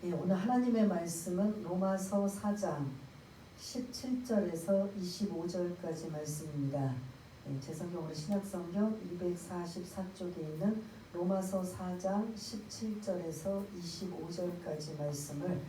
예, 오늘 하나님의 말씀은 로마서 4장 17절에서 25절까지 말씀입니다. 예, 제 성경 우리 신약성경 244쪽에 있는 로마서 4장 17절에서 25절까지 말씀을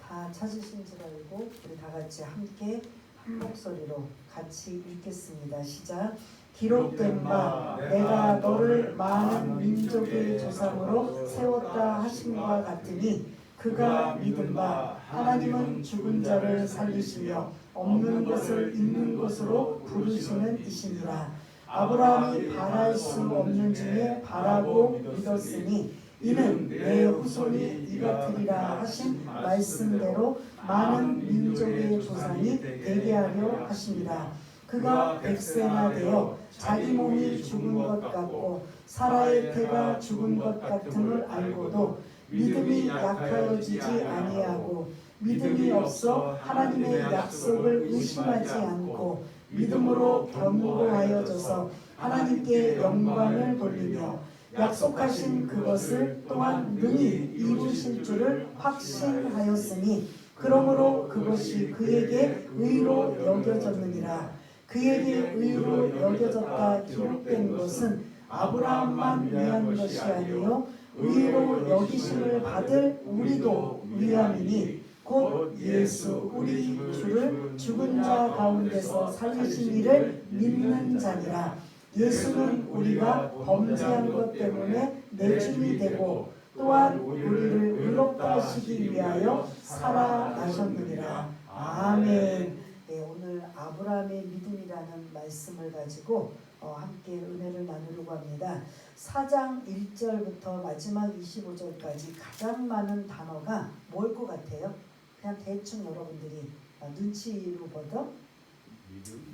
다 찾으신 줄 알고 우리 다 같이 함께 한 목소리로 같이 읽겠습니다. 시작. 기록된 바 내가 너를 많은 민족의 조상으로 세웠다 하심과 같으니 그가 믿은 바 하나님은 죽은 자를 살리시며 없는 것을 있는 것으로 부르시는 이시니라. 아브라함이 바랄 수 없는 중에 바라고 믿었으니 이는 내 후손이 이같으리라 하신 말씀대로 많은 민족의 조상이 되게 하려 하심이라. 그가 100세나 되어 자기 몸이 죽은 것 같고 사라의 태가 죽은 것 같음을 알고도 믿음이 약하여지지 아니하고 믿음이 없어 하나님의 약속을 의심하지 않고 믿음으로 견고하여져서 하나님께 영광을 돌리며 약속하신 그것을 또한 능히 이루실 줄을 확신하였으니 그러므로 그것이 그에게 의로 여겨졌느니라. 그에게 의로 여겨졌다 기록된 것은 아브라함만 위한 것이 아니요 의로 여기심을 받을 우리도 위함이니 곧 예수 우리 주를 죽은 자 가운데서 살리신 이를 믿는 자니라. 예수는 우리가 범죄한 것 때문에 내줌이 되고 또한 우리를 의롭다 하시기 위하여 살아나셨느니라. 아멘. 네, 오늘 아브라함의 믿음이라는 말씀을 가지고 함께 은혜를 나누려고 합니다. 4장 1절부터 마지막 25절까지 가장 많은 단어가 뭘 것 같아요? 그냥 대충 여러분들이 눈치로 보던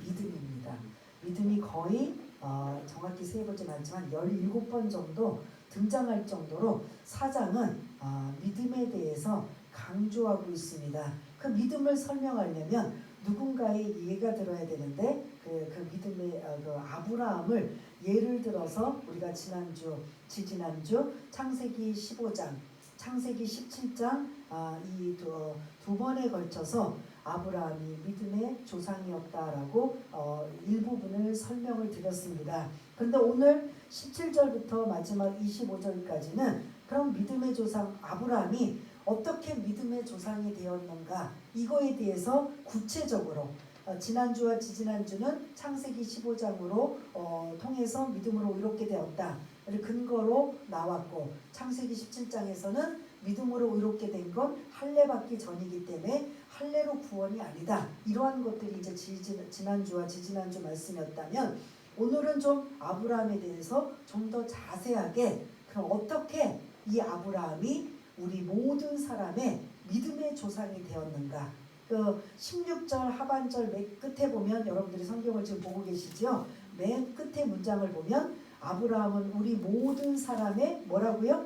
믿음입니다. 믿음이 거의 정확히 세어보진 않지만 17번 정도 등장할 정도로 4장은 믿음에 대해서 강조하고 있습니다. 그 믿음을 설명하려면 누군가의 이해가 들어야 되는데 그 믿음의 그 아브라함을 예를 들어서 우리가 지지난주 창세기 15장, 창세기 17장 이 두 번에 걸쳐서 아브라함이 믿음의 조상이었다라고 일부분을 설명을 드렸습니다. 그런데 오늘 17절부터 마지막 25절까지는 그럼 믿음의 조상 아브라함이 어떻게 믿음의 조상이 되었는가 이거에 대해서 구체적으로 지난주와 지지난주는 창세기 15장으로 통해서 믿음으로 의롭게 되었다 를 근거로 나왔고 창세기 17장에서는 믿음으로 의롭게 된 건 할례 받기 전이기 때문에 할례로 구원이 아니다. 이러한 것들이 이제 지난주와 지지난주 말씀이었다면 오늘은 좀 아브라함에 대해서 좀 더 자세하게 그럼 어떻게 이 아브라함이 우리 모든 사람의 믿음의 조상이 되었는가. 그 16절 하반절 맨 끝에 보면 여러분들이 성경을 지금 보고 계시죠? 맨 끝에 문장을 보면 아브라함은 우리 모든 사람의 뭐라고요?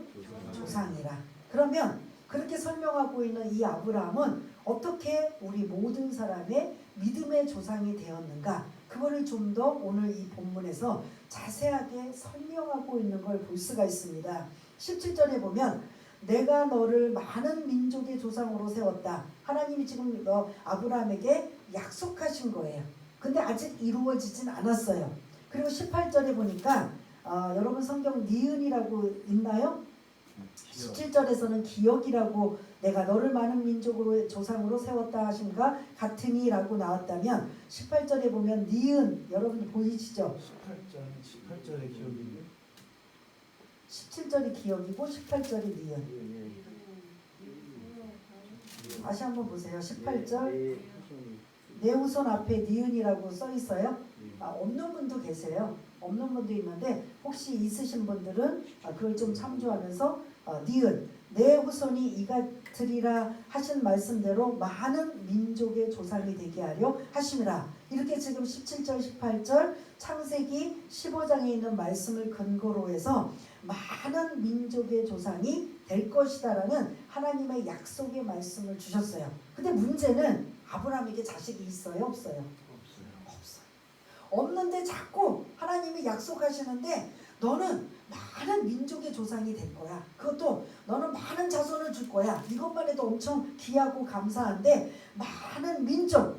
조상이라. 그러면 그렇게 설명하고 있는 이 아브라함은 어떻게 우리 모든 사람의 믿음의 조상이 되었는가? 그거를 좀 더 오늘 이 본문에서 자세하게 설명하고 있는 걸 볼 수가 있습니다. 17절에 보면 내가 너를 많은 민족의 조상으로 세웠다. 하나님이 지금 아브라함에게 약속하신 거예요. 근데 아직 이루어지진 않았어요. 그리고 18절에 보니까 여러분 성경 니은이라고 있나요? 17절에서는 기억이라고 내가 너를 많은 민족으로 조상으로 세웠다 하신가 같으니 라고 나왔다면 18절에 보면 니은 여러분 보이시죠? 18절에 기억이요? 17절이 기억이고 18절이 니은. 다시 한번 보세요. 18절 내 후손 앞에 니은이라고 써 있어요. 없는 분도 계세요. 없는 분도 있는데 혹시 있으신 분들은 그걸 좀 참조하면서 니은 내 후손이 이같으리라 하신 말씀대로 많은 민족의 조상이 되게 하려 하심이라. 이렇게 지금 17절 18절 창세기 15장에 있는 말씀을 근거로 해서 많은 민족의 조상이 될 것이다라는 하나님의 약속의 말씀을 주셨어요. 근데 문제는 아브라함에게 자식이 있어요? 없어요? 없어요. 없는데 자꾸 하나님이 약속하시는데 너는 많은 민족의 조상이 될 거야. 그것도 너는 많은 자손을 줄 거야. 이것만 해도 엄청 귀하고 감사한데 많은 민족,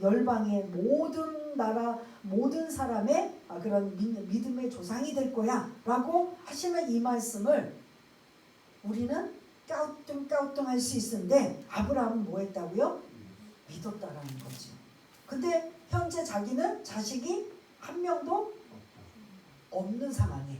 열방의 모든 나라, 모든 사람의 그런 믿음의 조상이 될 거야 라고 하시는 이 말씀을 우리는 까우뚱까우뚱할 수 있는데 아브라함은 뭐 했다고요? 믿었다라는 거죠. 근데 현재 자기는 자식이 한 명도 없는 상황에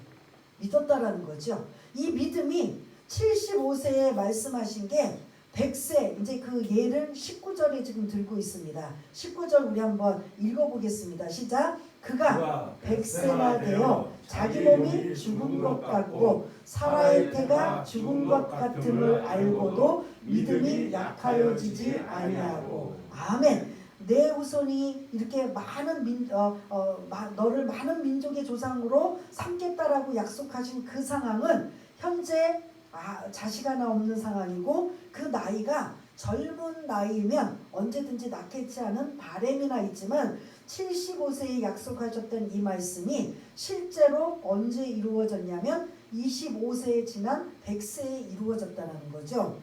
믿었다라는 거죠. 이 믿음이 75세에 말씀하신 게 100세, 이제 그 예를 19절에 지금 들고 있습니다. 19절 우리 한번 읽어보겠습니다. 시작. 그가 100세나 되어 자기 몸이 죽은 것 같고 사라의 태가 죽은 것 같음을 알고도 믿음이 약하여지지 아니하고. 아멘. 내 후손이 이렇게 많은 너를 많은 민족의 조상으로 삼겠다라고 약속하신 그 상황은 현재 자식 하나 없는 상황이고 그 나이가 젊은 나이면 언제든지 낳겠지 않은 바람이나 있지만 75세에 약속하셨던 이 말씀이 실제로 언제 이루어졌냐면 25세에 지난 100세에 이루어졌다는 거죠.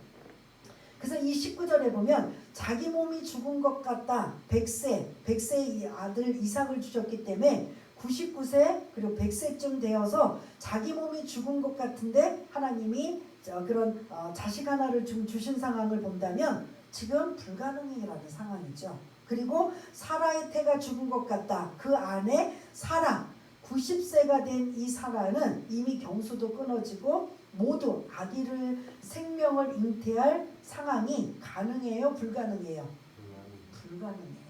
그래서 이 19절에 보면 자기 몸이 죽은 것 같다. 100세의 아들 이삭을 주셨기 때문에 99세 그리고 100세쯤 되어서 자기 몸이 죽은 것 같은데 하나님이 그런 자식 하나를 주신 상황을 본다면 지금 불가능이라는 상황이죠. 그리고 사라의 태가 죽은 것 같다. 그 안에 사라 90세가 된 이 사라는 이미 경수도 끊어지고 모두 아기를 생명을 잉태할 상황이 가능해요? 불가능해요? 불가능해요.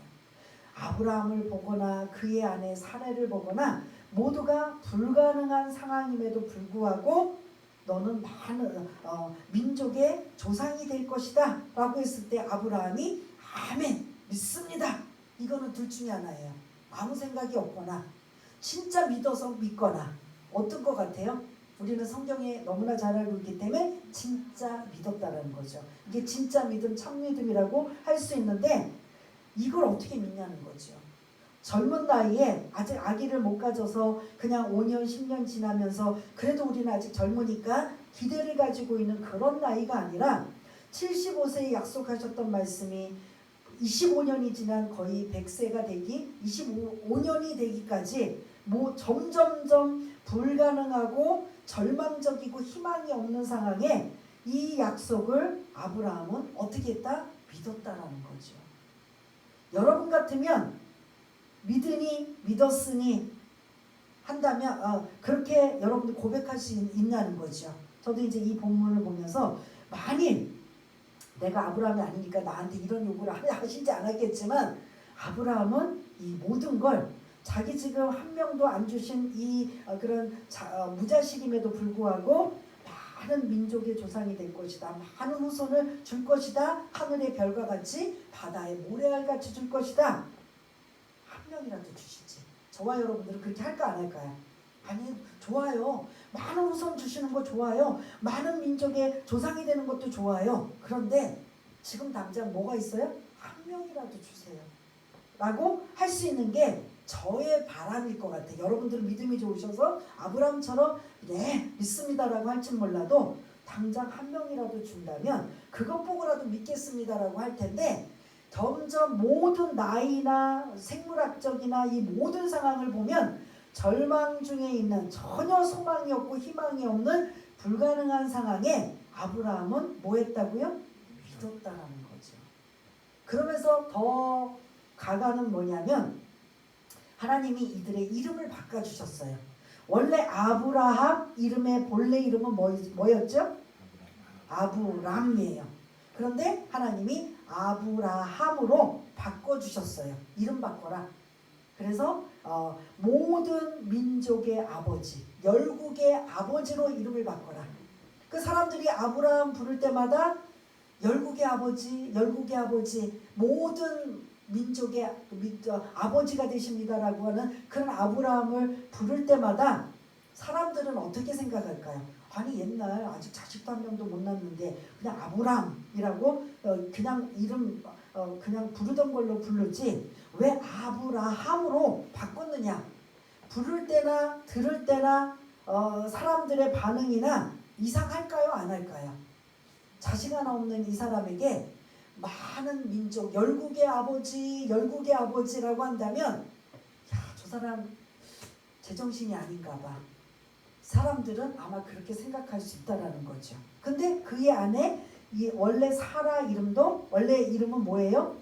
아브라함을 보거나 그의 아내 사라를 보거나 모두가 불가능한 상황임에도 불구하고 너는 많은 민족의 조상이 될 것이다 라고 했을 때 아브라함이 아멘 믿습니다. 이거는 둘 중에 하나예요. 아무 생각이 없거나 진짜 믿어서 믿거나. 어떤 것 같아요? 우리는 성경에 너무나 잘 알고 있기 때문에 진짜 믿었다라는 거죠. 이게 진짜 믿음, 참 믿음이라고 할 수 있는데 이걸 어떻게 믿냐는 거죠. 젊은 나이에 아직 아기를 못 가져서 그냥 5년, 10년 지나면서 그래도 우리는 아직 젊으니까 기대를 가지고 있는 그런 나이가 아니라 75세에 약속하셨던 말씀이 25년이 지난 거의 100세가 되기 25년이 되기까지 점점점 불가능하고 절망적이고 희망이 없는 상황에 이 약속을 아브라함은 어떻게 했다? 믿었다라는 거죠. 여러분 같으면 믿었으니 한다면 그렇게 여러분들 고백할 수 있냐는 거죠. 저도 이제 이 본문을 보면서 만일 내가 아브라함이 아니니까 나한테 이런 요구를 하시지 않았겠지만 아브라함은 이 모든 걸 자기 지금 한 명도 안 주신 이 그런 무자식임에도 불구하고 많은 민족의 조상이 될 것이다. 많은 후손을 줄 것이다. 하늘의 별과 같이 바다의 모래알같이 줄 것이다. 한 명이라도 주시지. 저와 여러분들은 그렇게 할까 안 할까요? 아니 좋아요. 많은 후손 주시는 거 좋아요. 많은 민족의 조상이 되는 것도 좋아요. 그런데 지금 당장 뭐가 있어요? 한 명이라도 주세요. 라고 할 수 있는 게 저의 바람일 것 같아요. 여러분들은 믿음이 좋으셔서 아브라함처럼 네 믿습니다라고 할지 몰라도 당장 한 명이라도 준다면 그것 보고라도 믿겠습니다라고 할 텐데 점점 모든 나이나 생물학적이나 이 모든 상황을 보면 절망 중에 있는 전혀 소망이 없고 희망이 없는 불가능한 상황에 아브라함은 뭐 했다고요? 믿었다라는 거죠. 그러면서 더 가가는 뭐냐면 하나님이 이들의 이름을 바꿔주셨어요. 원래 아브라함 이름의 본래 이름은 뭐였죠? 아브람이에요. 그런데 하나님이 아브라함으로 바꿔주셨어요. 이름 바꿔라. 그래서 모든 민족의 아버지, 열국의 아버지로 이름을 바꿔라. 그 사람들이 아브라함 부를 때마다 열국의 아버지, 열국의 아버지, 모든 민족의 아버지가 되십니다라고 하는 그런 아브라함을 부를 때마다 사람들은 어떻게 생각할까요? 아니 옛날 아직 자식도 한 명도 못 낳는데 그냥 아브람이라고 그냥 이름 그냥 부르던 걸로 부르지 왜 아브라함으로 바꿨느냐? 부를 때나 들을 때나 사람들의 반응이나 이상할까요? 안 할까요? 자식 하나 없는 이 사람에게 많은 민족, 열국의 아버지라고 한다면 야, 저 사람 제정신이 아닌가 봐. 사람들은 아마 그렇게 생각할 수 있다라는 거죠. 근데 그의 안에 이 원래 사라 이름도 원래 이름은 뭐예요?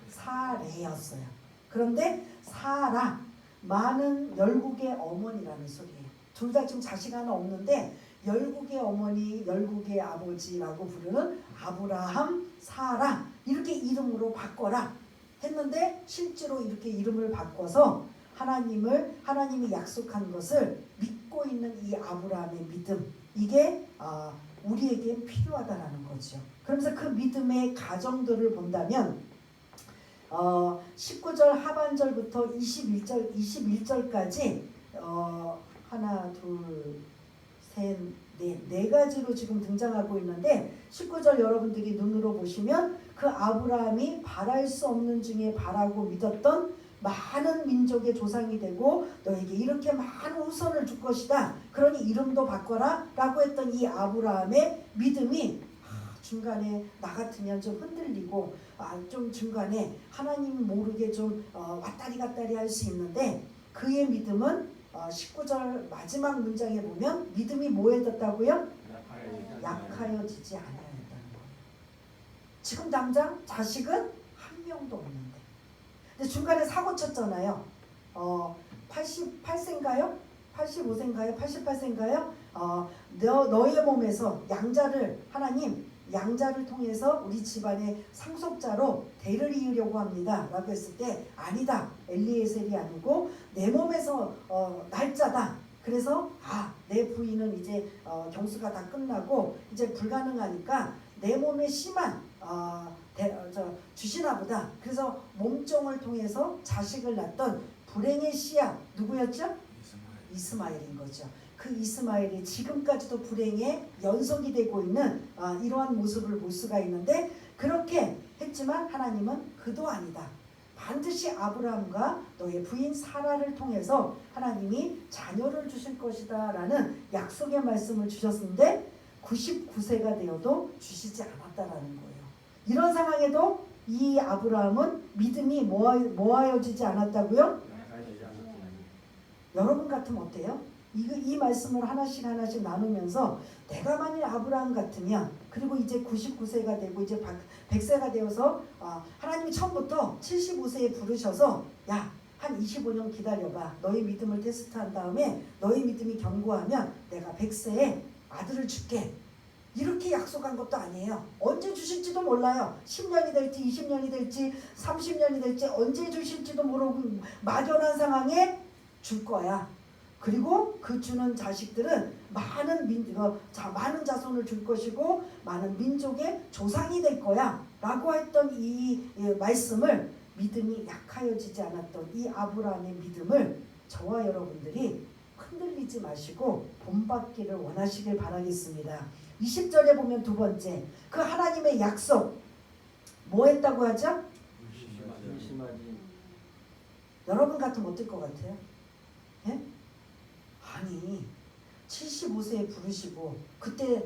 사레였어요. 그런데 사라 많은 열국의 어머니라는 소리예요. 둘 다 지금 자식 하나 없는데 열국의 어머니, 열국의 아버지라고 부르는 아브라함, 사라 이렇게 이름으로 바꿔라 했는데 실제로 이렇게 이름을 바꿔서 하나님이 약속한 것을 믿고 있는 이 아브라함의 믿음, 이게 우리에게 필요하다라는 거죠. 그러면서 그 믿음의 가정들을 본다면 19절 하반절부터 21절까지 하나, 둘, 셋, 네 가지로 지금 등장하고 있는데 19절 여러분들이 눈으로 보시면 그 아브라함이 바랄 수 없는 중에 바라고 믿었던 많은 민족의 조상이 되고 너에게 이렇게 많은 후손을 줄 것이다. 그러니 이름도 바꿔라 라고 했던 이 아브라함의 믿음이 중간에 나 같으면 좀 흔들리고 좀 중간에 하나님 모르게 좀 왔다리 갔다리 할 수 있는데 그의 믿음은 19절 마지막 문장에 보면 믿음이 뭐해졌다고요? 약하여지지 않아야 한다는 거예요. 지금 당장 자식은 한 명도 없는데 근데 중간에 사고 쳤잖아요. 88세인가요? 85세인가요? 88세인가요? 너의 몸에서 하나님 양자를 통해서 우리 집안의 상속자로 대를 이으려고 합니다 라고 했을 때 아니다, 엘리에셀이 아니고 내 몸에서 날짜다. 그래서 내 부인은 이제 경수가 다 끝나고 이제 불가능하니까 내 몸에 씨만 주시나 보다. 그래서 몸종을 통해서 자식을 낳던 불행의 씨앗 누구였죠? 이스마엘인 거죠. 그 이스마엘이 지금까지도 불행의 연속이 되고 있는 이러한 모습을 볼 수가 있는데 그렇게 했지만 하나님은 그도 아니다. 반드시 아브라함과 너의 부인 사라를 통해서 하나님이 자녀를 주실 것이다 라는 약속의 말씀을 주셨는데 99세가 되어도 주시지 않았다라는 거예요. 이런 상황에도 이 아브라함은 믿음이 모아여지지 않았다고요? 여러분 같으면 어때요? 이 말씀을 하나씩 나누면서 내가 만일 아브라함 같으면 그리고 이제 99세가 되고 이제 100세가 되어서 하나님이 처음부터 75세에 부르셔서 야, 한 25년 기다려봐. 너희 믿음을 테스트한 다음에 너희 믿음이 견고하면 내가 100세에 아들을 줄게. 이렇게 약속한 것도 아니에요. 언제 주실지도 몰라요. 10년이 될지 20년이 될지 30년이 될지 언제 주실지도 모르고 막연한 상황에 줄 거야. 그리고 그 주는 자식들은 많은 자손을 줄 것이고 많은 민족의 조상이 될 거야 라고 했던 이 말씀을 믿음이 약하여지지 않았던 이 아브라함의 믿음을 저와 여러분들이 흔들리지 마시고 본받기를 원하시길 바라겠습니다. 20절에 보면 두 번째 그 하나님의 약속 뭐 했다고 하죠? 여러분 같으면 어떨 것 같아요? 예? 아니 75세에 부르시고 그때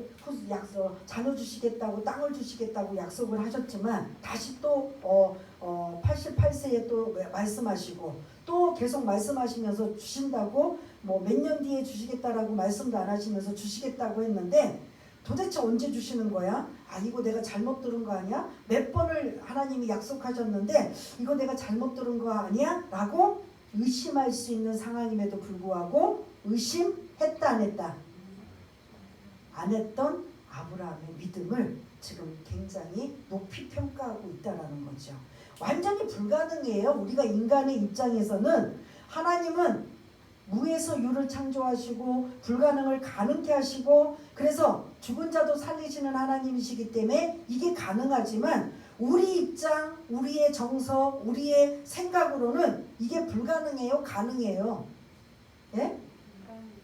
자녀 주시겠다고 땅을 주시겠다고 약속을 하셨지만 다시 또 88세에 또 말씀하시고 또 계속 말씀하시면서 주신다고 뭐 몇 년 뒤에 주시겠다라고 말씀도 안 하시면서 주시겠다고 했는데 도대체 언제 주시는 거야? 이거 내가 잘못 들은 거 아니야? 몇 번을 하나님이 약속하셨는데 이거 내가 잘못 들은 거 아니야? 라고 의심할 수 있는 상황임에도 불구하고 의심했다 안 했다? 안 했던 아브라함의 믿음을 지금 굉장히 높이 평가하고 있다는 거죠. 완전히 불가능해요. 우리가 인간의 입장에서는 하나님은 무에서 유를 창조하시고 불가능을 가능케 하시고 그래서 죽은 자도 살리시는 하나님이시기 때문에 이게 가능하지만 우리 입장, 우리의 정서, 우리의 생각으로는 이게 불가능해요? 가능해요? 예?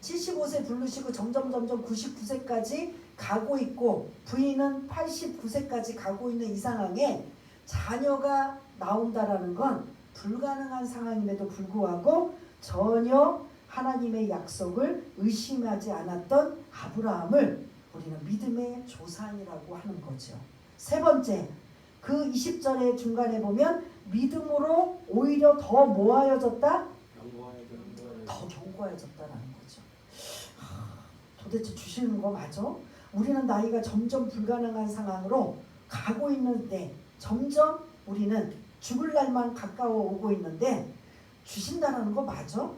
75세 부르시고 점점 99세까지 가고 있고 부인은 89세까지 가고 있는 이 상황에 자녀가 나온다라는 건 불가능한 상황임에도 불구하고 전혀 하나님의 약속을 의심하지 않았던 아브라함을 우리는 믿음의 조상이라고 하는 거죠. 세 번째, 그 20절의 중간에 보면 믿음으로 오히려 더 모아져졌다? 더 견고해졌다라는 거죠. 도대체 주시는 거 맞아? 우리는 나이가 점점 불가능한 상황으로 가고 있는데 점점 우리는 죽을 날만 가까워 오고 있는데 주신다는 거 맞아?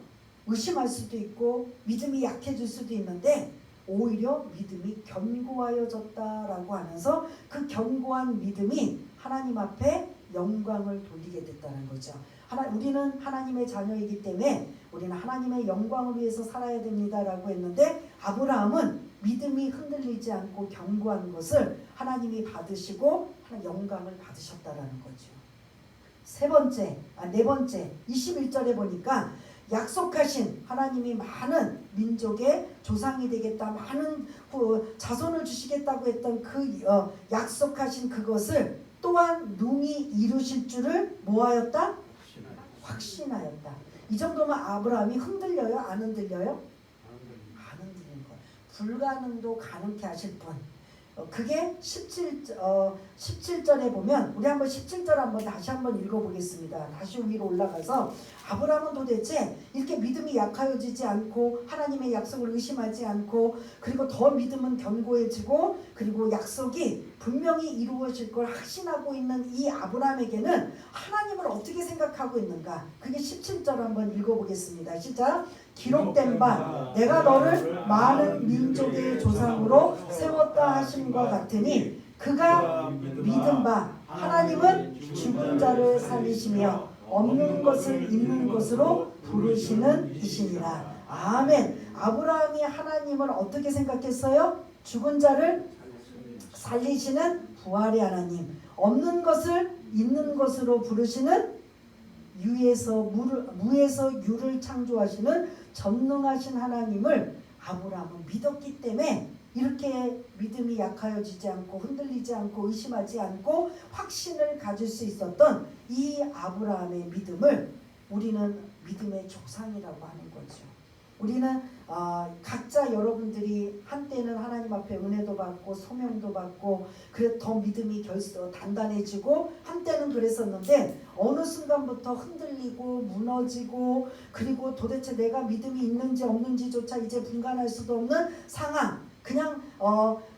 의심할 수도 있고 믿음이 약해질 수도 있는데 오히려 믿음이 견고하여졌다라고 하면서 그 견고한 믿음이 하나님 앞에 영광을 돌리게 됐다는 거죠. 우리는 하나님의 자녀이기 때문에 우리는 하나님의 영광을 위해서 살아야 됩니다라고 했는데 아브라함은 믿음이 흔들리지 않고 견고한 것을 하나님이 받으시고 영광을 받으셨다라는 거죠. 네 번째 21절에 보니까 약속하신 하나님이 많은 민족의 조상이 되겠다, 많은 자손을 주시겠다고 했던 그 약속하신 그것을 또한 능히 이루실 줄을 뭐하였다? 확신하였다. 이 정도면 아브라함이 흔들려요? 안 흔들려요? 안 흔들리는 거예요. 불가능도 가능케 하실 분. 그게 17절에 보면 우리 한번 17절 한번 다시 한번 읽어보겠습니다. 다시 위로 올라가서 아브라함은 도대체 이렇게 믿음이 약하여지지 않고 하나님의 약속을 의심하지 않고 그리고 더 믿음은 견고해지고 그리고 약속이 분명히 이루어질 걸 확신하고 있는 이 아브라함에게는 하나님을 어떻게 생각하고 있는가? 그게 17절 한번 읽어보겠습니다. 시작. 기록된 바 내가 너를 많은 민족의 조상으로 세웠다 하심과 같으니 그가 믿은 바 하나님은 죽은 자를 살리시며 없는 것을 있는 것으로 부르시는 이시니라. 아멘. 아브라함이 하나님을 어떻게 생각했어요? 죽은 자를 살리시는 부활의 하나님, 없는 것을 있는 것으로 부르시는 무에서 유를 창조하시는 전능하신 하나님을 아브라함은 믿었기 때문에 이렇게 믿음이 약하여지지 않고 흔들리지 않고 의심하지 않고 확신을 가질 수 있었던 이 아브라함의 믿음을 우리는 믿음의 조상이라고 하는 거죠. 우리는 각자 여러분들이 한때는 하나님 앞에 은혜도 받고 소명도 받고 그래 더 믿음이 단단해지고 한때는 그랬었는데 어느 순간부터 흔들리고 무너지고 그리고 도대체 내가 믿음이 있는지 없는지조차 이제 분간할 수도 없는 상황. 그냥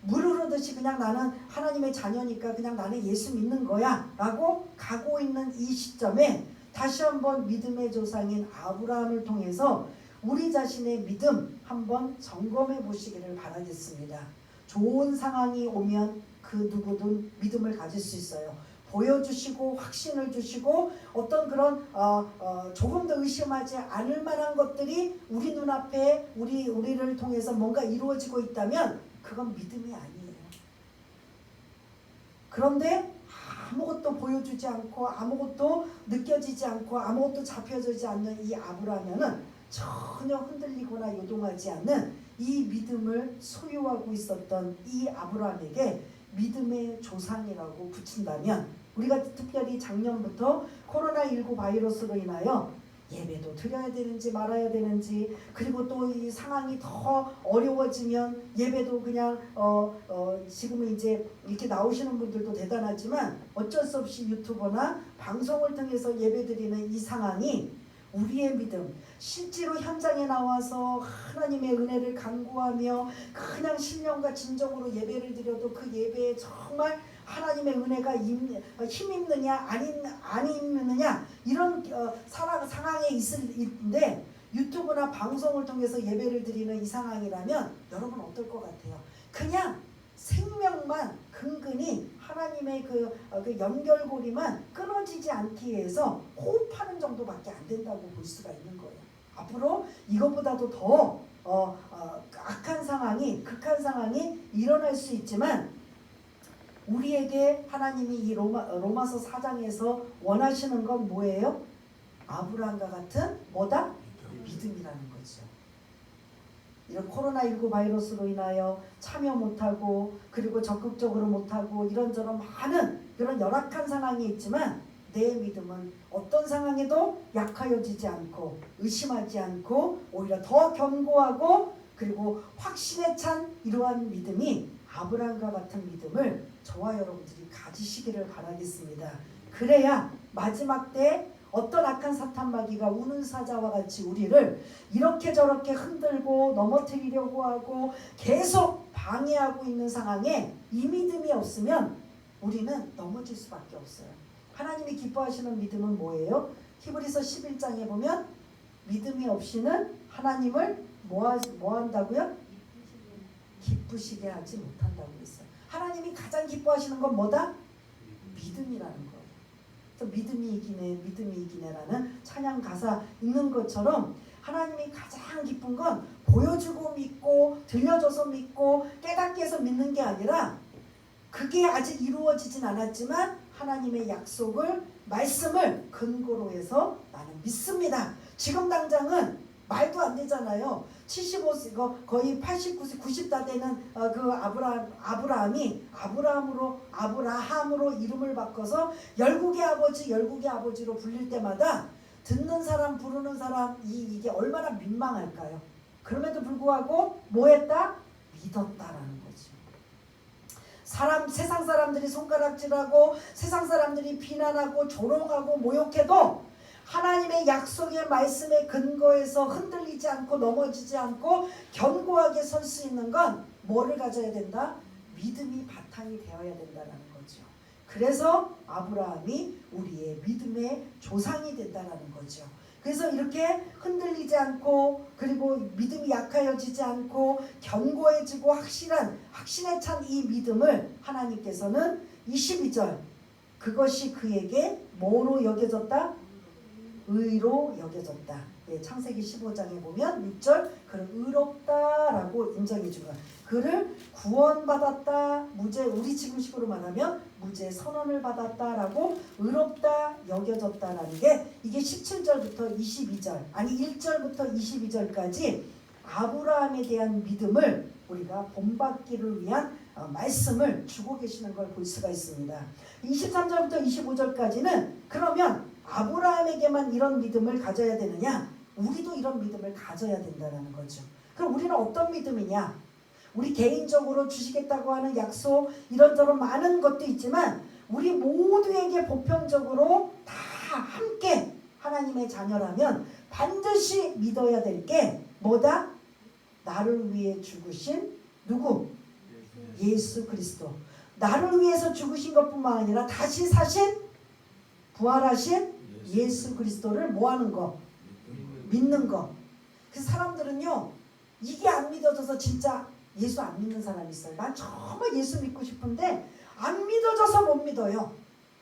물 흐르듯이 그냥 나는 하나님의 자녀니까 그냥 나는 예수 믿는 거야 라고 가고 있는 이 시점에 다시 한번 믿음의 조상인 아브라함을 통해서 우리 자신의 믿음 한번 점검해 보시기를 바라겠습니다. 좋은 상황이 오면 그 누구든 믿음을 가질 수 있어요. 보여주시고 확신을 주시고 어떤 그런 조금 더 의심하지 않을 만한 것들이 우리 눈앞에 우리를 통해서 뭔가 이루어지고 있다면 그건 믿음이 아니에요. 그런데 아무것도 보여주지 않고 아무것도 느껴지지 않고 아무것도 잡혀지지 않는 이 아브라함은 전혀 흔들리거나 요동하지 않는 이 믿음을 소유하고 있었던 이 아브라함에게 믿음의 조상이라고 붙인다면 우리가 특별히 작년부터 코로나19 바이러스로 인하여 예배도 드려야 되는지 말아야 되는지 그리고 또 이 상황이 더 어려워지면 예배도 그냥 지금은 이제 이렇게 나오시는 분들도 대단하지만 어쩔 수 없이 유튜버나 방송을 통해서 예배드리는 이 상황이 우리의 믿음 실제로 현장에 나와서 하나님의 은혜를 간구하며 그냥 신령과 진정으로 예배를 드려도 그 예배에 정말 하나님의 은혜가 힘있느냐 안 있느냐 이런 상황에 있는데 유튜브나 방송을 통해서 예배를 드리는 이 상황이라면 여러분 어떨 것 같아요? 그냥 생명만 근근히 하나님의 그 연결고리만 끊어지지 않기 위해서 호흡하는 정도밖에 안 된다고 볼 수가 있는 거예요. 앞으로 이것보다도 더 악한 상황이 극한 상황이 일어날 수 있지만 우리에게 하나님이 이 로마서 4장에서 원하시는 건 뭐예요? 아브라함과 같은 뭐다? 믿음이라는 거죠. 이런 코로나19 바이러스로 인하여 참여 못하고 그리고 적극적으로 못하고 이런저런 많은 그런 열악한 상황이 있지만 내 믿음은 어떤 상황에도 약하여지지 않고 의심하지 않고 오히려 더 견고하고 그리고 확신에 찬 이러한 믿음이 아브라함과 같은 믿음을 저와 여러분들이 가지시기를 바라겠습니다. 그래야 마지막 때 어떤 악한 사탄 마귀가 우는 사자와 같이 우리를 이렇게 저렇게 흔들고 넘어뜨리려고 하고 계속 방해하고 있는 상황에 이 믿음이 없으면 우리는 넘어질 수밖에 없어요. 하나님이 기뻐하시는 믿음은 뭐예요? 히브리서 11장에 보면 믿음이 없이는 하나님을 뭐 한다고요? 기쁘시게 하지 못한다고 했어요. 하나님이 가장 기뻐하시는 건 뭐다? 믿음이라는 거예요. 그래서 믿음이 이기네라는 찬양 가사 있는 것처럼 하나님이 가장 기쁜 건 보여주고 믿고 들려줘서 믿고 깨닫게 해서 믿는 게 아니라 그게 아직 이루어지진 않았지만 하나님의 약속을 말씀을 근거로 해서 나는 믿습니다. 지금 당장은 말도 안 되잖아요. 75세 거의 89세 90다 되는 그 아브라함으로 이름을 바꿔서 열국의 아버지로 불릴 때마다 듣는 사람 부르는 사람 이게 얼마나 민망할까요? 그럼에도 불구하고 뭐 했다? 믿었다라는 거죠. 세상 사람들이 손가락질하고 세상 사람들이 비난하고 조롱하고 모욕해도 하나님의 약속의 말씀에 근거해서 흔들리지 않고 넘어지지 않고 견고하게 설 수 있는 건 뭐를 가져야 된다? 믿음이 바탕이 되어야 된다는 거죠. 그래서 아브라함이 우리의 믿음의 조상이 된다는 거죠. 그래서 이렇게 흔들리지 않고 그리고 믿음이 약하여지지 않고 견고해지고 확신에 찬 이 믿음을 하나님께서는 22절 그것이 그에게 뭐로 여겨졌다? 의로 여겨졌다. 예, 창세기 15장에 보면 6절 그를 의롭다라고 인정해 주고 그를 구원받았다. 우리 지금식으로 말하면 무죄 선언을 받았다라고 의롭다 여겨졌다라는 게 이게 17절부터 22절 아니 1절부터 22절까지 아브라함에 대한 믿음을 우리가 본받기를 위한 말씀을 주고 계시는 걸 볼 수가 있습니다. 23절부터 25절까지는 그러면 아브라함에게만 이런 믿음을 가져야 되느냐? 우리도 이런 믿음을 가져야 된다는 거죠. 그럼 우리는 어떤 믿음이냐? 우리 개인적으로 주시겠다고 하는 약속 이런저런 많은 것도 있지만 우리 모두에게 보편적으로 다 함께 하나님의 자녀라면 반드시 믿어야 될 게 뭐다? 나를 위해 죽으신 누구? 예수 그리스도. 나를 위해서 죽으신 것뿐만 아니라 다시 사신 부활하신 예수 그리스도를 뭐하는 거? 믿는 거. 그래서 사람들은요 이게 안 믿어져서 진짜 예수 안 믿는 사람이 있어요. 난 정말 예수 믿고 싶은데 안 믿어져서 못 믿어요.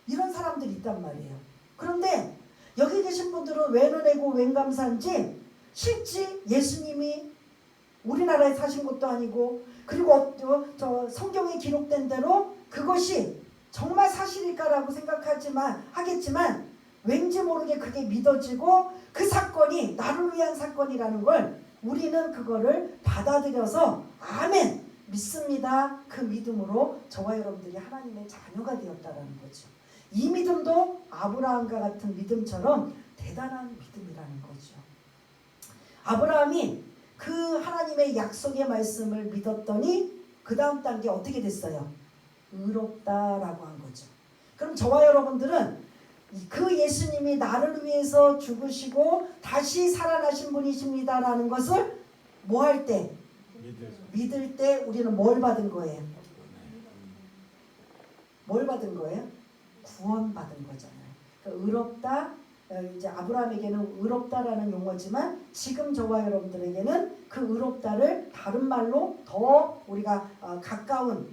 이런 사람들이 있단 말이에요. 그런데 여기 계신 분들은 웬 은혜고 웬 감사인지 실제 예수님이 우리나라에 사신 것도 아니고 그리고 저 성경에 기록된 대로 그것이 정말 사실일까라고 하겠지만 왠지 모르게 그게 믿어지고 그 사건이 나를 위한 사건이라는 걸 우리는 그거를 받아들여서 아멘 믿습니다. 그 믿음으로 저와 여러분들이 하나님의 자녀가 되었다라는 거죠. 이 믿음도 아브라함과 같은 믿음처럼 대단한 믿음이라는 거죠. 아브라함이 그 하나님의 약속의 말씀을 믿었더니 그 다음 단계 어떻게 됐어요? 의롭다라고 한 거죠. 그럼 저와 여러분들은 그 예수님이 나를 위해서 죽으시고 다시 살아나신 분이십니다라는 것을 뭐 할 때? 믿을 때 우리는 뭘 받은 거예요? 뭘 받은 거예요? 구원받은 거잖아요. 그러니까 의롭다, 이제 아브라함에게는 의롭다라는 용어지만 지금 저와 여러분들에게는 그 의롭다를 다른 말로 더 우리가 가까운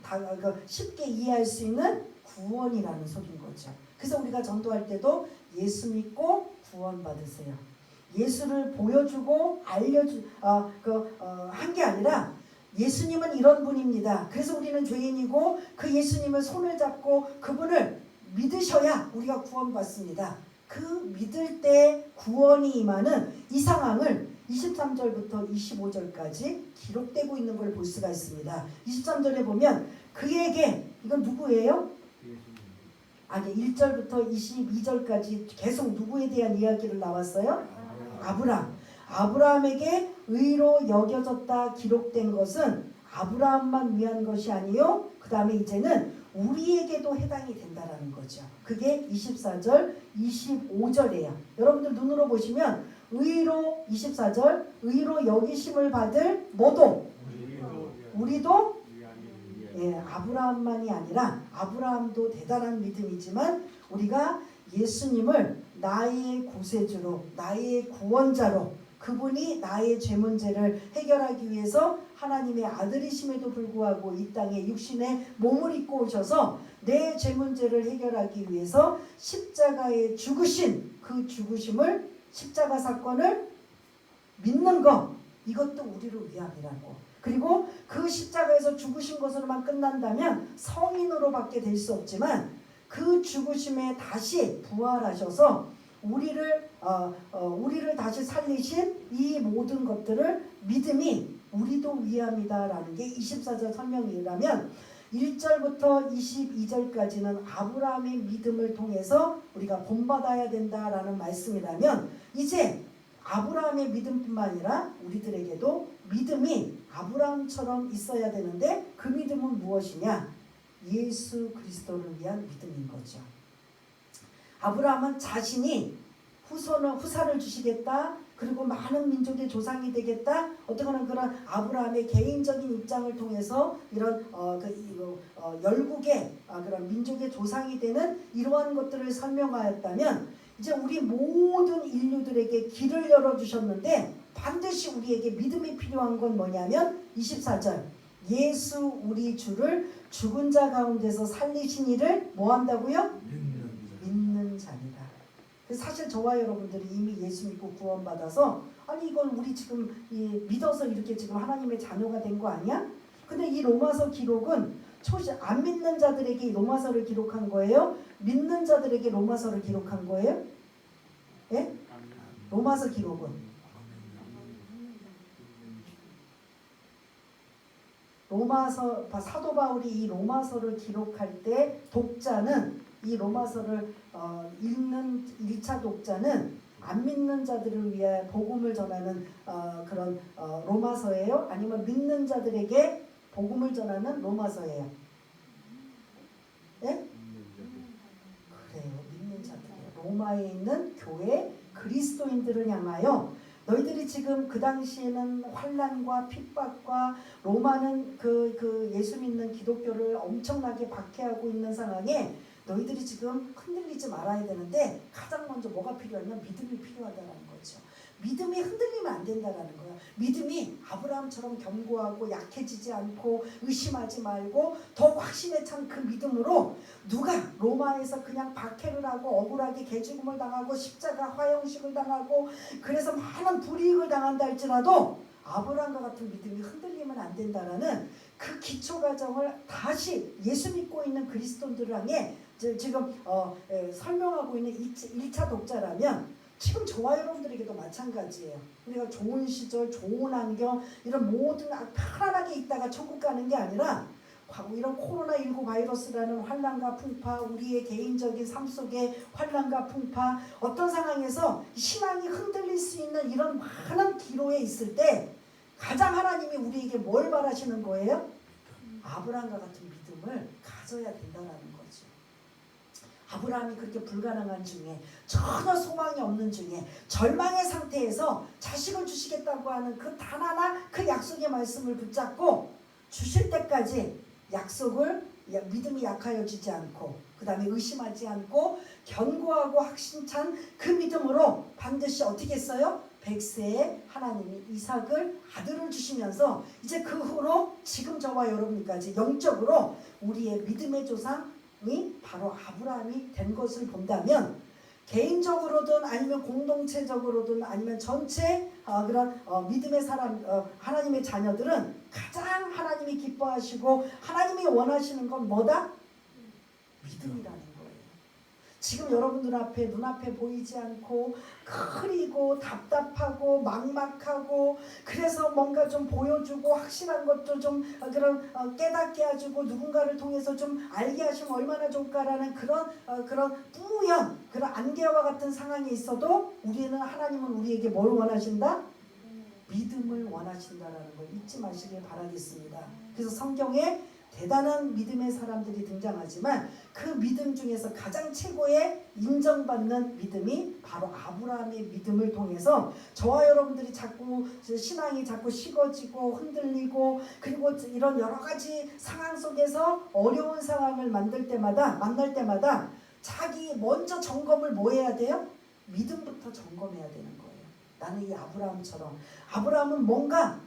쉽게 이해할 수 있는 구원이라는 속인 거죠. 그래서 우리가 전도할 때도 예수 믿고 구원받으세요. 예수를 보여주고 한 게 아니라 예수님은 이런 분입니다. 그래서 우리는 죄인이고 그 예수님을 손을 잡고 그분을 믿으셔야 우리가 구원받습니다. 그 믿을 때 구원이 임하는 이 상황을 23절부터 25절까지 기록되고 있는 걸 볼 수가 있습니다. 23절에 보면 그에게 이건 누구예요? 아니 1절부터 22절까지 계속 누구에 대한 이야기를 나왔어요? 아브라함. 아브라함에게 의로 여겨졌다 기록된 것은 아브라함만 위한 것이 아니요. 그 다음에 이제는 우리에게도 해당이 된다라는 거죠. 그게 24절, 25절이에요. 여러분들 눈으로 보시면 의로 24절 의로 여기심을 받을 뭐도 우리도 아브라함만이 아니라 아브라함도 대단한 믿음이지만 우리가 예수님을 나의 구세주로 나의 구원자로 그분이 나의 죄 문제를 해결하기 위해서 하나님의 아들이심에도 불구하고 이 땅에 육신의 몸을 입고 오셔서 내 죄 문제를 해결하기 위해서 십자가에 죽으신 그 죽으심을 십자가 사건을 믿는 것 이것도 우리를 위함이라고. 그리고 그 십자가에서 죽으신 것으로만 끝난다면 성인으로밖에 될 수 없지만 그 죽으심에 다시 부활하셔서 우리를 다시 살리신 이 모든 것들을 믿음이 우리도 위함이다라는 게 24절 설명이라면 1절부터 22절까지는 아브라함의 믿음을 통해서 우리가 본받아야 된다라는 말씀이라면 이제 아브라함의 믿음뿐만 아니라 우리들에게도 믿음이 아브라함처럼 있어야 되는데 그 믿음은 무엇이냐? 예수 그리스도를 위한 믿음인 거죠. 아브라함은 자신이 후사를 주시겠다. 그리고 많은 민족의 조상이 되겠다. 어떻게나 그런 아브라함의 개인적인 입장을 통해서 이런 열국의 그런 민족의 조상이 되는 이러한 것들을 설명하였다면 이제 우리 모든 인류들에게 길을 열어주셨는데 반드시 우리에게 믿음이 필요한 건 뭐냐면 24절 예수 우리 주를 죽은 자 가운데서 살리신 이를 뭐 한다고요? 믿는 자니다. 사실 저와 여러분들이 이미 예수 믿고 구원받아서 아니 이건 우리 지금 믿어서 이렇게 지금 하나님의 자녀가 된 거 아니야? 근데 이 로마서 기록은 안 믿는 자들에게 이 로마서를 기록한 거예요? 믿는 자들에게 로마서를 기록한 거예요? 예? 로마서 기록은 로마서 사도 바울이 이 로마서를 기록할 때 독자는 이 로마서를 읽는 1차 독자는 안 믿는 자들을 위해 복음을 전하는 그런 로마서예요? 아니면 믿는 자들에게 복음을 전하는 로마서예요? 예? 그래요. 믿는 자들이에요. 로마에 있는 교회 그리스도인들을 향하여 너희들이 지금 그 당시에는 환난과 핍박과 로마는 그 예수 믿는 기독교를 엄청나게 박해하고 있는 상황에 너희들이 지금 흔들리지 말아야 되는데 가장 먼저 뭐가 필요하냐면 믿음이 필요하다는 거죠. 믿음이 흔들리면 안 된다라는 거야. 믿음이 아브라함처럼 견고하고 약해지지 않고 의심하지 말고 더 확신에 찬 그 믿음으로 누가 로마에서 그냥 박해를 하고 억울하게 개죽음을 당하고 십자가 화형식을 당하고 그래서 많은 불이익을 당한다 할지라도 아브라함과 같은 믿음이 흔들리면 안 된다라는 그 기초 과정을 다시 예수 믿고 있는 그리스도인들을 향해 지금 설명하고 있는 1차 독자라면 지금 저와 여러분들에게도 마찬가지예요. 우리가 좋은 시절, 좋은 환경, 이런 모든 편안하게 있다가 천국 가는 게 아니라 이런 코로나19 바이러스라는 환난과 풍파, 우리의 개인적인 삶 속의 환난과 풍파, 어떤 상황에서 신앙이 흔들릴 수 있는 이런 많은 기로에 있을 때 가장 하나님이 우리에게 뭘 바라시는 거예요? 아브라함과 같은 믿음을 가져야 된다는 거죠. 아브라함이 그렇게 불가능한 중에 전혀 소망이 없는 중에 절망의 상태에서 자식을 주시겠다고 하는 그 단 하나 그 약속의 말씀을 붙잡고 주실 때까지 약속을 믿음이 약하여지지 않고 그 다음에 의심하지 않고 견고하고 확신찬 그 믿음으로 반드시 어떻게 했어요? 100세에 하나님이 이삭을 아들을 주시면서 이제 그 후로 지금 저와 여러분까지 영적으로 우리의 믿음의 조상이 바로 아브라함이 된 것을 본다면 개인적으로든 아니면 공동체적으로든 아니면 전체 그런 믿음의 사람 하나님의 자녀들은 가장 하나님이 기뻐하시고 하나님이 원하시는 건 뭐다? 믿음이라는 거예요. 지금 여러분 눈앞에 보이지 않고 흐리고 답답하고 막막하고 그래서 뭔가 좀 보여주고 확실한 것도 좀 그런 깨닫게 해주고 누군가를 통해서 좀 알게 하시면 얼마나 좋을까라는 그런 뿌연 그런 안개와 같은 상황에 있어도 하나님은 우리에게 뭘 원하신다? 믿음을 원하신다라는 걸 잊지 마시길 바라겠습니다. 그래서 성경에 대단한 믿음의 사람들이 등장하지만 그 믿음 중에서 가장 최고의 인정받는 믿음이 바로 아브라함의 믿음을 통해서 저와 여러분들이 자꾸 신앙이 자꾸 식어지고 흔들리고 그리고 이런 여러 가지 상황 속에서 어려운 상황을 만날 때마다 자기 먼저 점검을 뭐 해야 돼요? 믿음부터 점검해야 되는 거예요. 나는 이 아브라함은 뭔가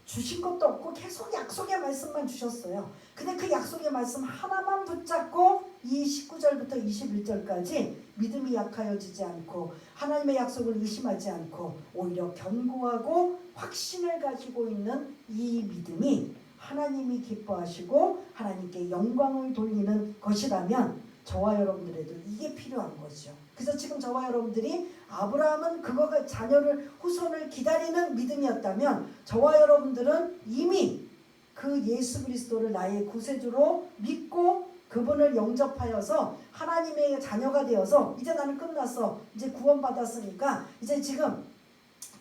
주신 것도 없고 계속 약속의 말씀만 주셨어요. 근데 그 약속의 말씀 하나만 붙잡고 이 19절부터 21절까지 믿음이 약하여지지 않고 하나님의 약속을 의심하지 않고 오히려 견고하고 확신을 가지고 있는 이 믿음이 하나님이 기뻐하시고 하나님께 영광을 돌리는 것이라면 저와 여러분들에도 이게 필요한 거죠. 그래서 지금 저와 여러분들이 아브라함은 그거가 자녀를 후손을 기다리는 믿음이었다면 저와 여러분들은 이미 그 예수 그리스도를 나의 구세주로 믿고 그분을 영접하여서 하나님의 자녀가 되어서 이제 나는 끝났어. 이제 구원받았으니까 이제 지금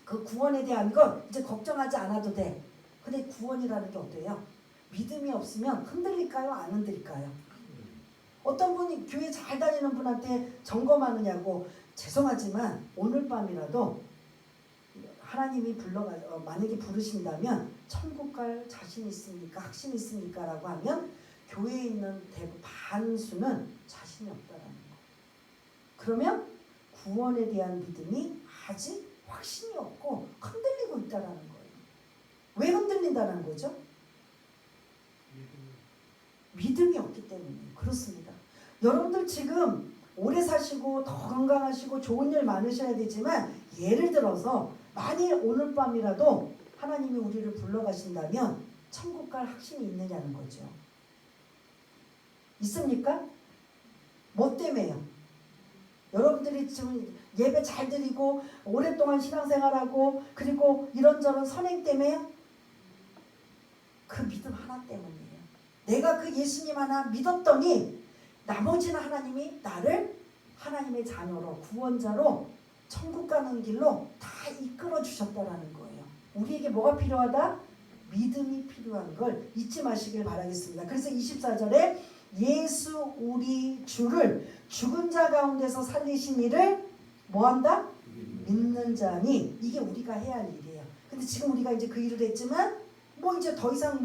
그 구원에 대한 것 이제 걱정하지 않아도 돼. 근데 구원이라는 게 어때요? 믿음이 없으면 흔들릴까요? 안 흔들릴까요? 어떤 분이 교회 잘 다니는 분한테 점검하느냐고 죄송하지만 오늘 밤이라도 하나님이 만약에 부르신다면 천국 갈 자신 있습니까? 확신 있습니까? 라고 하면 교회에 있는 반수는 자신이 없다라는 거. 그러면 구원에 대한 믿음이 아직 확신이 없고 흔들리고 있다라는 거예요. 왜 흔들린다는 거죠? 믿음이 없기 때문이에요. 그렇습니다. 여러분들 지금 오래 사시고 더 건강하시고 좋은 일 많으셔야 되지만 예를 들어서 만일 오늘 밤이라도 하나님이 우리를 불러가신다면 천국 갈 확신이 있느냐는 거죠. 있습니까? 뭐 때문에요? 여러분들이 지금 예배 잘 드리고 오랫동안 신앙생활하고 그리고 이런저런 선행 때문에요? 그 믿음 하나 때문이에요. 내가 그 예수님 하나 믿었더니 나머지는 하나님이 나를 하나님의 자녀로 구원자로 천국 가는 길로 다 이끌어 주셨다라는 거예요. 우리에게 뭐가 필요하다? 믿음이 필요한 걸 잊지 마시길 바라겠습니다. 그래서 24절에 예수 우리 주를 죽은 자 가운데서 살리신 이를 뭐한다? 믿는 자니 이게 우리가 해야 할 일이에요. 근데 지금 우리가 이제 그 일을 했지만 뭐 이제 더 이상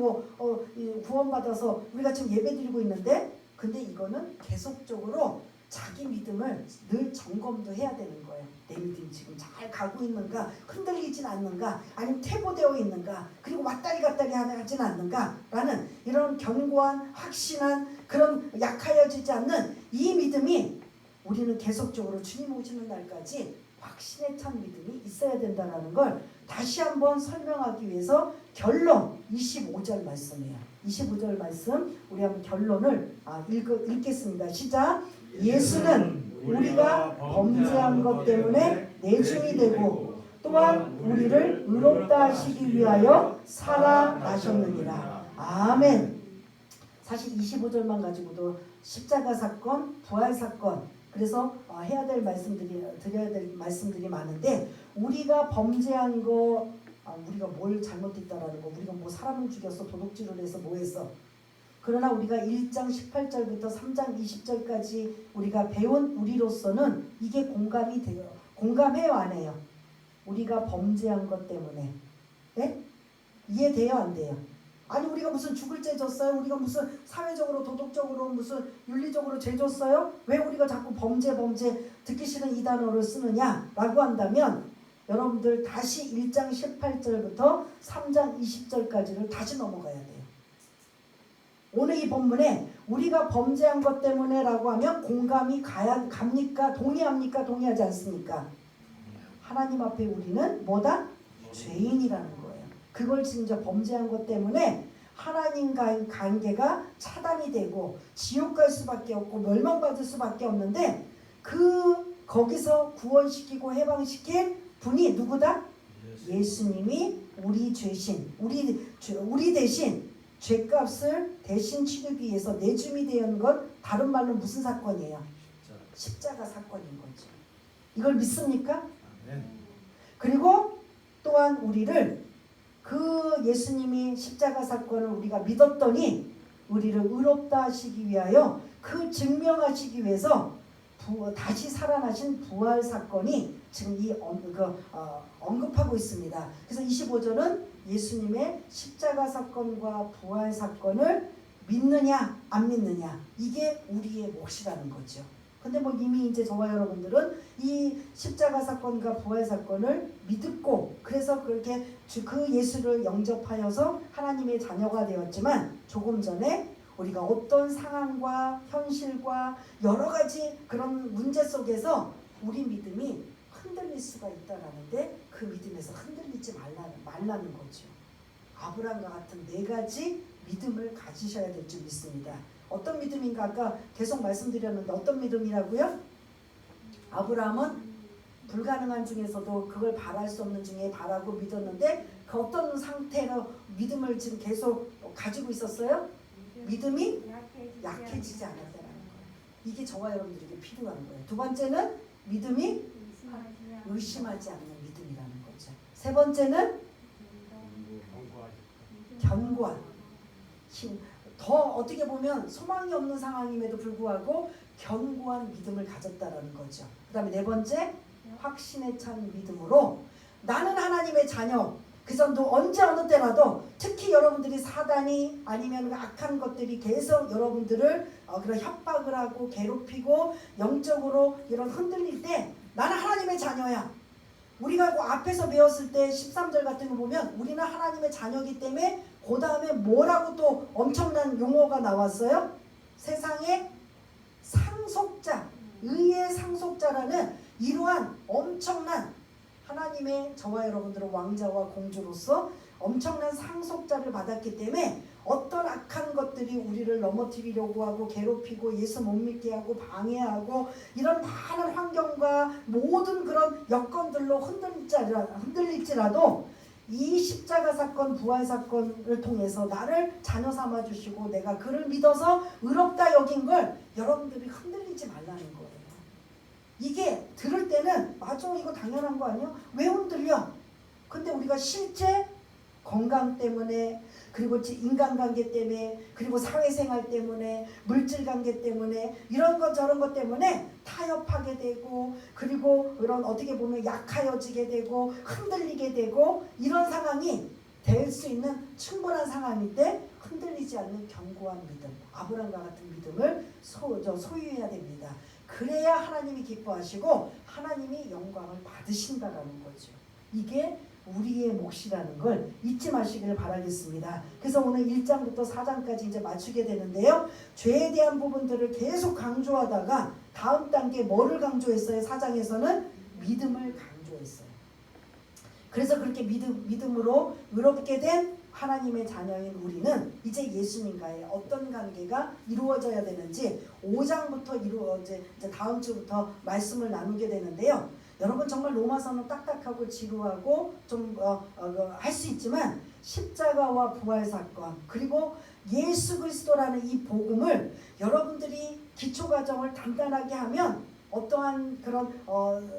구원받아서 우리가 지금 예배드리고 있는데 근데 이거는 계속적으로 자기 믿음을 늘 점검도 해야 되는 거예요. 내 믿음이 지금 잘 가고 있는가? 흔들리진 않는가? 아니면 퇴보되어 있는가? 그리고 왔다리 갔다리 하진 않는가? 라는 이런 견고한 확신한 그런 약하여지지 않는 이 믿음이 우리는 계속적으로 주님 오시는 날까지 확신에 찬 믿음이 있어야 된다는 걸 다시 한번 설명하기 위해서 결론 25절 말씀이에요. 25절 말씀 우리 한번 결론을 읽겠습니다. 시작. 예수는 우리가 범죄한 것 때문에 내중이 되고 또한 우리를 의롭다 하시기 위하여 살아나셨느니라. 아멘. 사실 25절만 가지고도 십자가 사건, 부활 사건 그래서 해야 될 드려야 될 말씀들이 많은데 우리가 범죄한 거 우리가 뭘 잘못했다라는 거 우리가 뭐 사람을 죽였어 도둑질을 해서 뭐 했어 그러나 우리가 1장 18절부터 3장 20절까지 우리가 배운 우리로서는 이게 공감이 돼요. 공감해요 안 해요? 우리가 범죄한 것 때문에 네? 이해돼요 안 돼요? 아니 우리가 무슨 죽을 죄 졌어요? 우리가 무슨 사회적으로 도덕적으로 무슨 윤리적으로 죄 졌어요? 왜 우리가 자꾸 범죄 듣기 싫은 이 단어를 쓰느냐 라고 한다면 여러분들 다시 1장 18절부터 3장 20절까지를 다시 넘어가야 돼요. 오늘 이 본문에 우리가 범죄한 것 때문에 라고 하면 공감이 갑니까? 동의합니까? 동의하지 않습니까? 하나님 앞에 우리는 뭐다? 죄인이라는 거예요. 그걸 지금 저 범죄한 것 때문에 하나님과의 관계가 차단이 되고 지옥 갈 수밖에 없고 멸망받을 수밖에 없는데 거기서 구원시키고 해방시킨 분이 누구다? 예수님이 우리 대신 죄값을 대신 치르기 위해서 내줌이 되는 건 다른 말로 무슨 사건이에요? 십자가 사건인 거죠. 이걸 믿습니까? 아멘. 그리고 또한 우리를 그 예수님이 십자가 사건을 우리가 믿었더니 우리를 의롭다 하시기 위하여 그 증명하시기 위해서 다시 살아나신 부활 사건이 지금 언급하고 있습니다. 그래서 25절은 예수님의 십자가 사건과 부활 사건을 믿느냐 안 믿느냐, 이게 우리의 몫이라는 거죠. 근데 뭐 이미 이제 저와 여러분들은 이 십자가 사건과 부활 사건을 믿고 그래서 그렇게 그 예수를 영접하여서 하나님의 자녀가 되었지만, 조금 전에 우리가 어떤 상황과 현실과 여러 가지 그런 문제 속에서 우리 믿음이 흔들릴 수가 있다라는데, 그 믿음에서 흔들리지 말라는 거죠. 아브라함과 같은 4가지 믿음을 가지셔야 될 줄 믿습니다. 어떤 믿음인가 아까 계속 말씀드렸는데 어떤 믿음이라고요? 아브라함은 불가능한 중에서도 그걸 바랄 수 없는 중에 바라고 믿었는데 그 어떤 상태로 믿음을 지금 계속 가지고 있었어요? 믿음이 약해지지 않았다는 거예요. 이게 저와 여러분들에게 필요한 거예요. 두 번째는 믿음이 의심하지 않는 믿음이라는 거죠. 세 번째는 견고한 힘. 더 어떻게 보면 소망이 없는 상황임에도 불구하고 견고한 믿음을 가졌다라는 거죠. 그 다음에 4번째, 확신에 찬 믿음으로 나는 하나님의 자녀. 그래서 언제 어느 때라도 특히 여러분들이 사단이 아니면 악한 것들이 계속 여러분들을 그런 협박을 하고 괴롭히고 영적으로 이런 흔들릴 때 나는 하나님의 자녀야. 우리가 그 앞에서 배웠을 때 13절 같은 거 보면 우리는 하나님의 자녀이기 때문에 그 다음에 뭐라고 또 엄청난 용어가 나왔어요? 세상의 상속자, 의의 상속자라는 이러한 엄청난 하나님의 저와 여러분들은 왕자와 공주로서 엄청난 상속자를 받았기 때문에 어떤 악한 것들이 우리를 넘어뜨리려고 하고 괴롭히고 예수 못 믿게 하고 방해하고 이런 많은 환경과 모든 그런 여건들로 흔들릴지라도 이 십자가 사건 부활 사건을 통해서 나를 자녀 삼아 주시고 내가 그를 믿어서 의롭다 여긴 걸 여러분들이 흔들리지 말라는 거예요. 이게 들을 때는 맞아 이거 당연한 거 아니야? 왜 흔들려? 근데 우리가 실제 건강 때문에 그리고 인간관계 때문에 그리고 사회생활 때문에 물질관계 때문에 이런 것 저런 것 때문에 타협하게 되고 그리고 그런 어떻게 보면 약하여지게 되고 흔들리게 되고 이런 상황이 될 수 있는 충분한 상황인데 흔들리지 않는 견고한 믿음, 아브라함과 같은 믿음을 소유해야 됩니다. 그래야 하나님이 기뻐하시고 하나님이 영광을 받으신다라는 거죠. 이게 우리의 몫이라는 걸 잊지 마시기를 바라겠습니다. 그래서 오늘 1장부터 4장까지 이제 맞추게 되는데요. 죄에 대한 부분들을 계속 강조하다가 다음 단계 뭐를 강조했어요? 4장에서는 믿음을 강조했어요. 그래서 그렇게 믿음으로 의롭게 된 하나님의 자녀인 우리는 이제 예수님과의 어떤 관계가 이루어져야 되는지 5장부터 이제 다음 주부터 말씀을 나누게 되는데요. 여러분 정말 로마서는 딱딱하고 지루하고 좀 할 수 있지만 십자가와 부활 사건 그리고 예수 그리스도라는 이 복음을 여러분들이 기초 과정을 단단하게 하면 어떠한 그런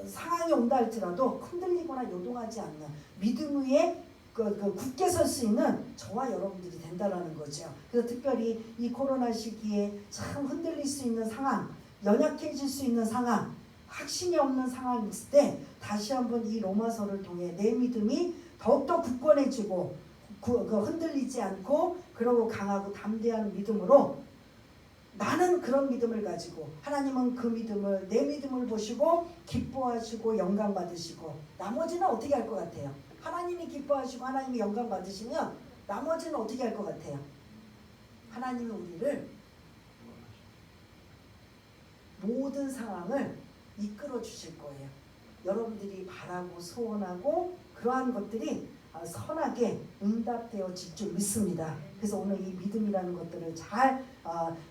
상황이 온다 할지라도 흔들리거나 요동하지 않는 믿음 위에 굳게 설 수 있는 저와 여러분들이 된다라는 거죠. 그래서 특별히 이 코로나 시기에 참 흔들릴 수 있는 상황, 연약해질 수 있는 상황, 확신이 없는 상황이 있을 때 다시 한번 이 로마서를 통해 내 믿음이 더욱더 굳건해지고 흔들리지 않고 그러고 강하고 담대한 믿음으로 나는 그런 믿음을 가지고 하나님은 그 믿음을 내 믿음을 보시고 기뻐하시고 영광 받으시고 나머지는 어떻게 할 것 같아요? 하나님이 기뻐하시고 하나님이 영광 받으시면 나머지는 어떻게 할 것 같아요? 하나님이 우리를 모든 상황을 이끌어 주실 거예요. 여러분들이 바라고 소원하고 그러한 것들이 선하게 응답되어질 줄 믿습니다. 그래서 오늘 이 믿음이라는 것들을 잘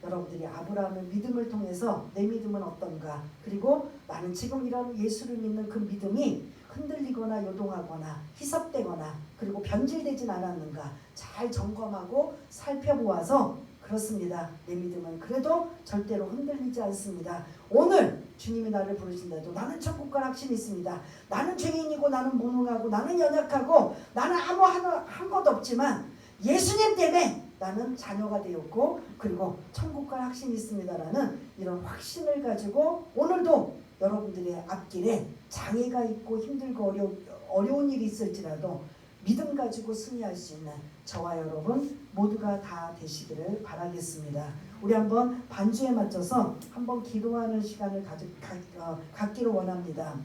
여러분들이 아브라함의 믿음을 통해서 내 믿음은 어떤가, 그리고 나는 지금 이런 예수를 믿는 그 믿음이 흔들리거나 요동하거나 희석되거나 그리고 변질되진 않았는가 잘 점검하고 살펴보아서 그렇습니다. 내 믿음은 그래도 절대로 흔들리지 않습니다. 오늘 주님이 나를 부르신다도 나는 천국 갈 확신이 있습니다. 나는 죄인이고 나는 무능하고 나는 연약하고 나는 한 것 없지만 예수님 때문에 나는 자녀가 되었고 그리고 천국 갈 확신이 있습니다라는 이런 확신을 가지고 오늘도 여러분들의 앞길에 장애가 있고 힘들고 어려운 일이 있을지라도 믿음 가지고 승리할 수 있는 저와 여러분 모두가 다 되시기를 바라겠습니다. 우리 한번 반주에 맞춰서 한번 기도하는 시간을 갖기를 원합니다.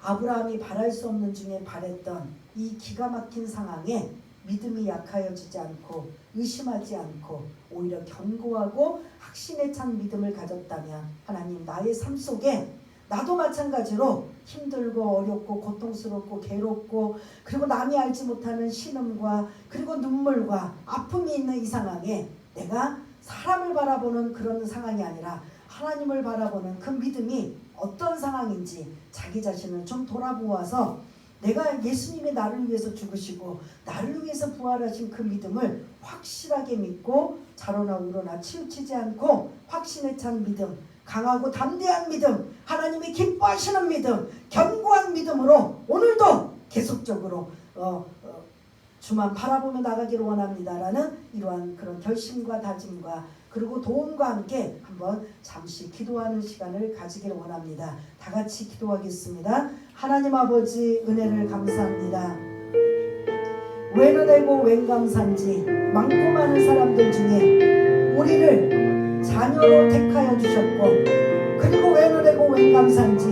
아브라함이 바랄 수 없는 중에 바랬던 이 기가 막힌 상황에 믿음이 약하여지지 않고 의심하지 않고 오히려 견고하고 확신에 찬 믿음을 가졌다면 하나님 나의 삶 속에 나도 마찬가지로 힘들고 어렵고 고통스럽고 괴롭고 그리고 남이 알지 못하는 신음과 그리고 눈물과 아픔이 있는 이 상황에 내가 사람을 바라보는 그런 상황이 아니라 하나님을 바라보는 그 믿음이 어떤 상황인지 자기 자신을 좀 돌아보아서 내가 예수님이 나를 위해서 죽으시고 나를 위해서 부활하신 그 믿음을 확실하게 믿고 좌로나 우로나 치우치지 않고 확신에 찬 믿음, 강하고 담대한 믿음, 하나님이 기뻐하시는 믿음, 견고한 믿음으로 오늘도 계속적으로 주만 바라보며 나가기를 원합니다라는 이러한 그런 결심과 다짐과 그리고 도움과 함께 한번 잠시 기도하는 시간을 가지기를 원합니다. 다 같이 기도하겠습니다. 하나님 아버지 은혜를 감사합니다. 웬 은혜고 웬 감사인지 많고 많은 사람들 중에 우리를 자녀로 택하여 주셨고 그리고 웬 은혜고 웬 감사인지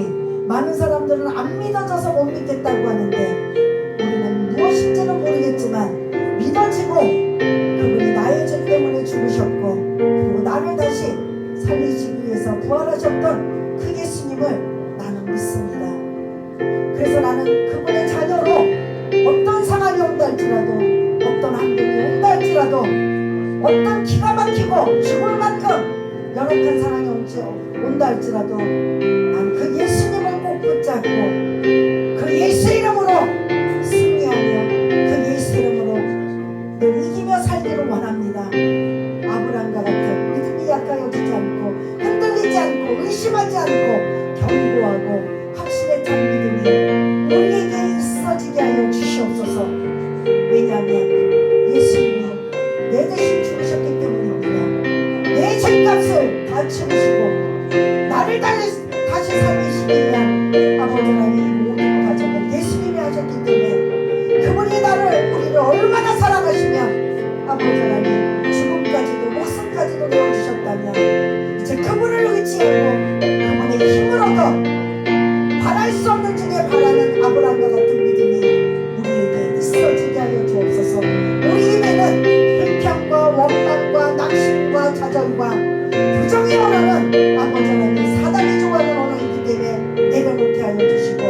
많은 사람들은 안 믿어져서 못 믿겠다고 하는데 우리는 무엇인지는 모르겠지만 믿어지고 그분이 나의 죄 때문에 죽으셨고 그리고 나를 다시 살리시기 위해서 부활하셨던 그 예수님을 나는 믿습니다. 그래서 나는 그분의 자녀로 어떤 상황이 온다 할지라도 어떤 환경이 온다 할지라도 어떤 기가 막히고 죽을 만큼 열악한 상황이 온다 할지라도 난 그 예수님을 꼭 붙잡고 그 예수 이름으로 승리하며 그 예수 이름으로 늘 이기며 살기를 원합니다. 아브라함과 같은 믿음이 약하여지지 않고 흔들리지 않고 의심하지 않고 견고하고 확신에 찬 믿음이 우리에게 있어지게 하여 주시옵소서. 왜냐하면 예수님이 내 대신 죽으셨기 때문입니다. 내 죄값을 다 치르시고 나를 다시 살리시기 위한 아버지 하나님 이 모든 과정을 예수님이 하셨기 때문에 그분이 우리를 얼마나 사랑하시면 아버지 하나님 죽음까지도 목숨까지도 내어주셨다면 이제 그분을 의지하고 그분의 힘을 얻어 바랄 수 없는 중에 바라는 아브라함과 같은 믿음이 우리에게 있어지게 하여 주옵소서. 우리 입에는 불평과 원망과 낙심과 좌절과 부정의 언어는 아버지 하나님 사단이 좋아하는 언어이기 때문에 내려놓게 하여 주시고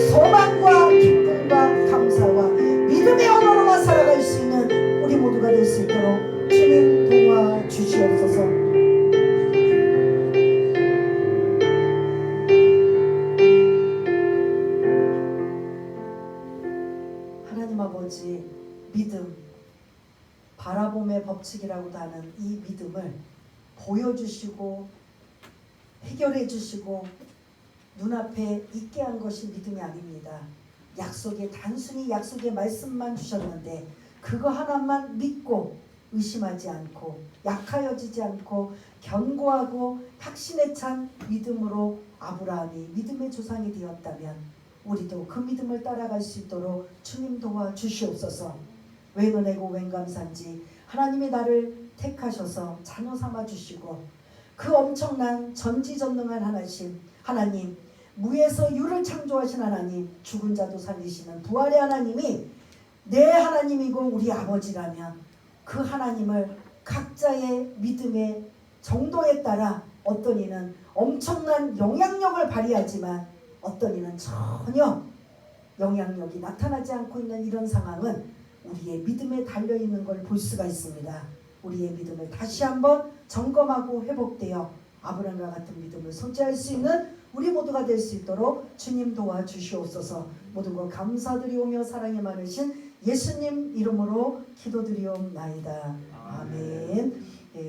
소망과 기쁨과 감사와 믿음의 언어로만 살아갈 수 있는 우리 모두가 될 수 있도록 주님 도와주시옵소서. 하나님 아버지 믿음 바라봄의 법칙이라고도 하는 이 믿음을 보여주시고 해결해 주시고 눈앞에 있게 한 것이 믿음이 아닙니다. 단순히 약속의 말씀만 주셨는데 그거 하나만 믿고 의심하지 않고 약하여지지 않고 견고하고 확신에 찬 믿음으로 아브라함이 믿음의 조상이 되었다면 우리도 그 믿음을 따라갈 수 있도록 주님 도와주시옵소서. 웬 은혜고 웬 감사인지 하나님이 나를 택하셔서 자녀 삼아주시고 그 엄청난 전지전능한 하나님 무에서 유를 창조하신 하나님 죽은 자도 살리시는 부활의 하나님이 내 하나님이고 우리 아버지라면 그 하나님을 각자의 믿음의 정도에 따라 어떤 이는 엄청난 영향력을 발휘하지만 어떤 이는 전혀 영향력이 나타나지 않고 있는 이런 상황은 우리의 믿음에 달려있는 걸 볼 수가 있습니다. 우리의 믿음을 다시 한번 점검하고 회복되어 아브라함과 같은 믿음을 소지할 수 있는 우리 모두가 될 수 있도록 주님 도와주시옵소서. 모든 것 감사드리오며 사랑이 많으신 예수님 이름으로 기도드리옵나이다. 아멘.